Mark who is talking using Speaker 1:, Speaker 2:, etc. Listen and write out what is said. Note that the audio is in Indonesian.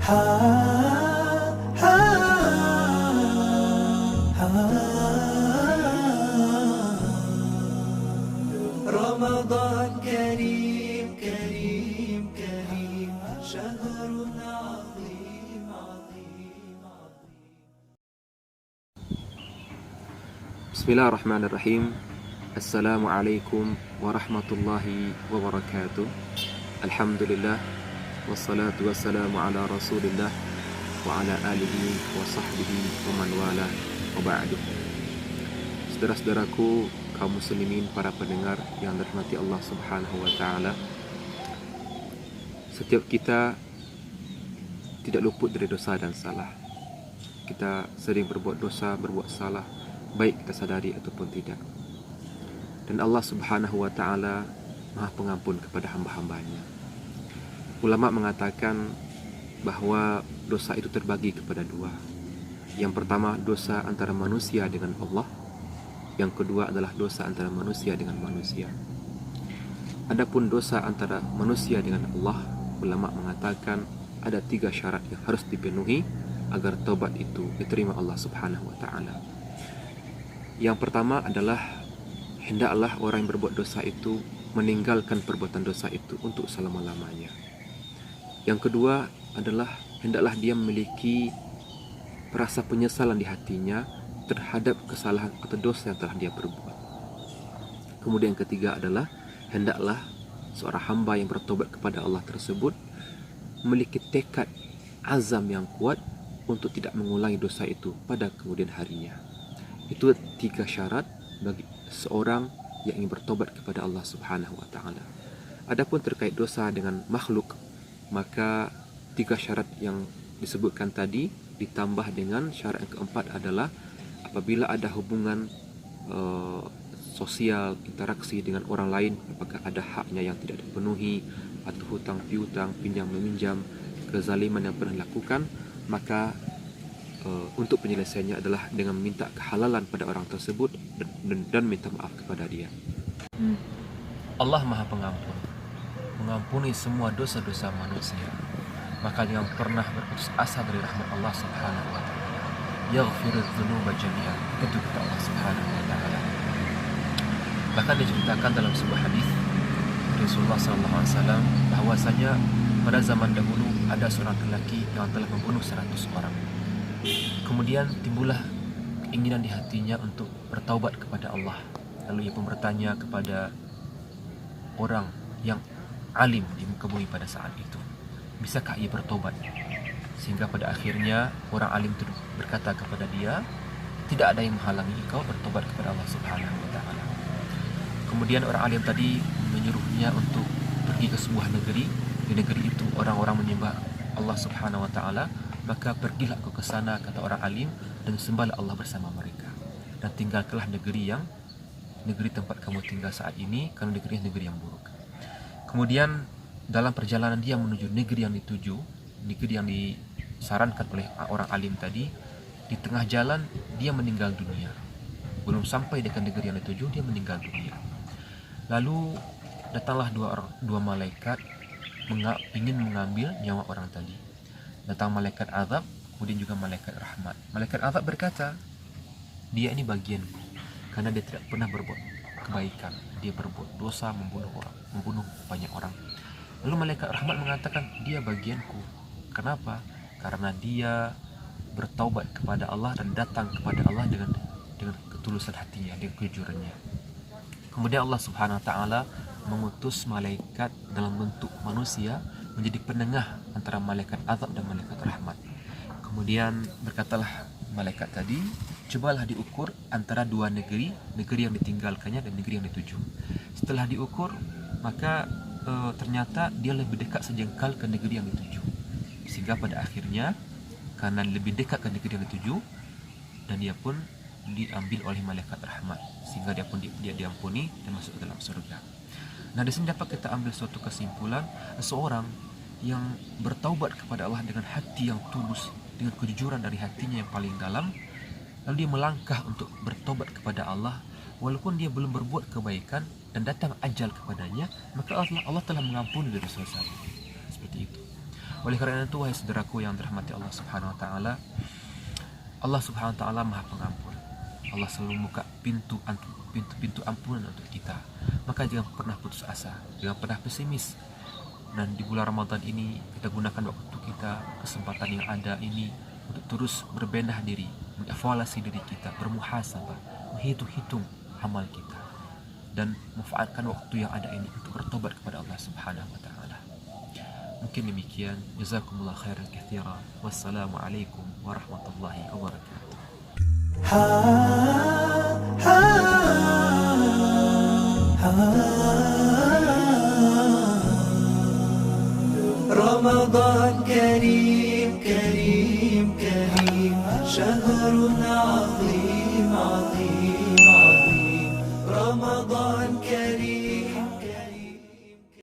Speaker 1: رمضان كريم كريم كريم شهر عظيم عظيم عظيم.
Speaker 2: بسم الله الرحمن الرحيم. السلام عليكم ورحمة الله وبركاته. الحمد لله والصلاة والسلام على رسول الله وعلى آله وصحبه ومن والاه وبعد. Saudara-saudaraku, kaum muslimin, para pendengar yang dirahmati Allah Subhanahu wa taala. Setiap kita tidak luput dari dosa dan salah. Kita sering berbuat dosa, berbuat salah, baik kita sadari ataupun tidak. Dan Allah Subhanahu wa taala Maha Pengampun kepada hamba-hambanya. Ulama mengatakan bahwa dosa itu terbagi kepada dua. Yang pertama, dosa antara manusia dengan Allah. Yang kedua adalah dosa antara manusia dengan manusia. Adapun dosa antara manusia dengan Allah, ulama mengatakan ada 3 syarat yang harus dipenuhi agar taubat itu diterima Allah Subhanahu wa taala. Yang pertama adalah hendaklah orang yang berbuat dosa itu meninggalkan perbuatan dosa itu untuk selama-lamanya. Yang kedua adalah hendaklah dia memiliki rasa penyesalan di hatinya terhadap kesalahan atau dosa yang telah dia perbuat. Kemudian yang ketiga adalah hendaklah seorang hamba yang bertobat kepada Allah tersebut memiliki tekad azam yang kuat untuk tidak mengulangi dosa itu pada kemudian harinya. Itu 3 syarat bagi seorang yang ingin bertobat kepada Allah Subhanahu wa taala. Adapun terkait dosa dengan makhluk, maka 3 syarat yang disebutkan tadi ditambah dengan syarat yang keempat adalah apabila ada hubungan sosial, interaksi dengan orang lain, apakah ada haknya yang tidak dipenuhi, atau hutang piutang, pinjam meminjam, kezaliman yang pernah dilakukan, maka untuk penyelesaiannya adalah dengan meminta kehalalan pada orang tersebut dan minta maaf kepada dia. Allah Maha Pengampun, mengampuni semua dosa-dosa manusia. Maka jangan pernah berputus asa dari rahmat Allah Subhanahu wa taala. Yaghfirudz dzunuba jami'an, itu kata Allah Subhanahu wa taala. Bahkan diceritakan dalam sebuah hadis Rasulullah SAW bahwasanya pada zaman dahulu ada seorang lelaki yang telah membunuh 100 orang. Kemudian timbullah keinginan di hatinya untuk bertaubat kepada Allah. Lalu ia pun bertanya kepada orang yang alim di muka bumi pada saat itu, bisakah ia bertobat? Sehingga pada akhirnya orang alim itu berkata kepada dia, tidak ada yang menghalangi engkau bertobat kepada Allah Subhanahu wa taala. Kemudian orang alim tadi menyuruhnya untuk pergi ke sebuah negeri. Di negeri itu orang-orang menyembah Allah Subhanahu wa taala, maka pergilah kau ke sana, kata orang alim, dan sembahlah Allah bersama mereka. Dan tinggalkanlah negeri tempat kamu tinggal saat ini, karena negeri yang buruk. Kemudian dalam perjalanan dia menuju negeri yang dituju, negeri yang disarankan oleh orang alim tadi, di tengah jalan dia meninggal dunia. Belum sampai dekat negeri yang dituju, dia meninggal dunia. Lalu datanglah dua malaikat ingin mengambil nyawa orang tadi. Datang malaikat azab, kemudian juga malaikat rahmat. Malaikat azab berkata, dia ini bagianku, karena dia tidak pernah berbuat kebaikan. Dia berbuat dosa, membunuh banyak orang. Lalu malaikat rahmat mengatakan, dia bagianku. Kenapa? Karena dia bertaubat kepada Allah dan datang kepada Allah dengan ketulusan hatinya, dengan kejujurannya. Kemudian Allah Subhanahu wa taala mengutus malaikat dalam bentuk manusia menjadi penengah antara malaikat azab dan malaikat rahmat. Kemudian berkatalah malaikat tadi, cobalah diukur antara 2 negeri yang ditinggalkannya dan negeri yang dituju. Setelah diukur, maka ternyata dia lebih dekat sejengkal ke negeri yang dituju. Sehingga pada akhirnya karena lebih dekat ke negeri yang dituju, dan dia pun diambil oleh malaikat rahmat, sehingga dia pun diampuni dan masuk ke dalam surga. Nah, di sini dapat kita ambil suatu kesimpulan, seorang yang bertaubat kepada Allah dengan hati yang tulus, dengan kejujuran dari hatinya yang paling dalam, lalu dia melangkah untuk bertobat kepada Allah, walaupun dia belum berbuat kebaikan dan datang ajal kepadanya, maka Allah telah mengampuni dari dosa-dosa. Seperti itu. Oleh kerana itu, wahai saudaraku yang dirahmati Allah Subhanahu wa taala, Allah Subhanahu wa taala Maha Pengampun. Allah selalu buka pintu ampunan untuk kita. Maka jangan pernah putus asa, jangan pernah pesimis. Dan di bulan Ramadan ini kita gunakan waktu kita, kesempatan yang ada ini untuk terus berbenah diri, mengevaluasi diri kita, bermuhasabah, menghitung-hitung amal kita, dan memanfaatkan waktu yang ada ini untuk bertobat kepada Allah Subhanahu wa taala. Mungkin demikian. Jazakumullah khairan katsira. Wassalamualaikum warahmatullahi wabarakatuh.
Speaker 1: رمضان كريم كريم كريم شهر عظيم عظيم عظيم رمضان كريم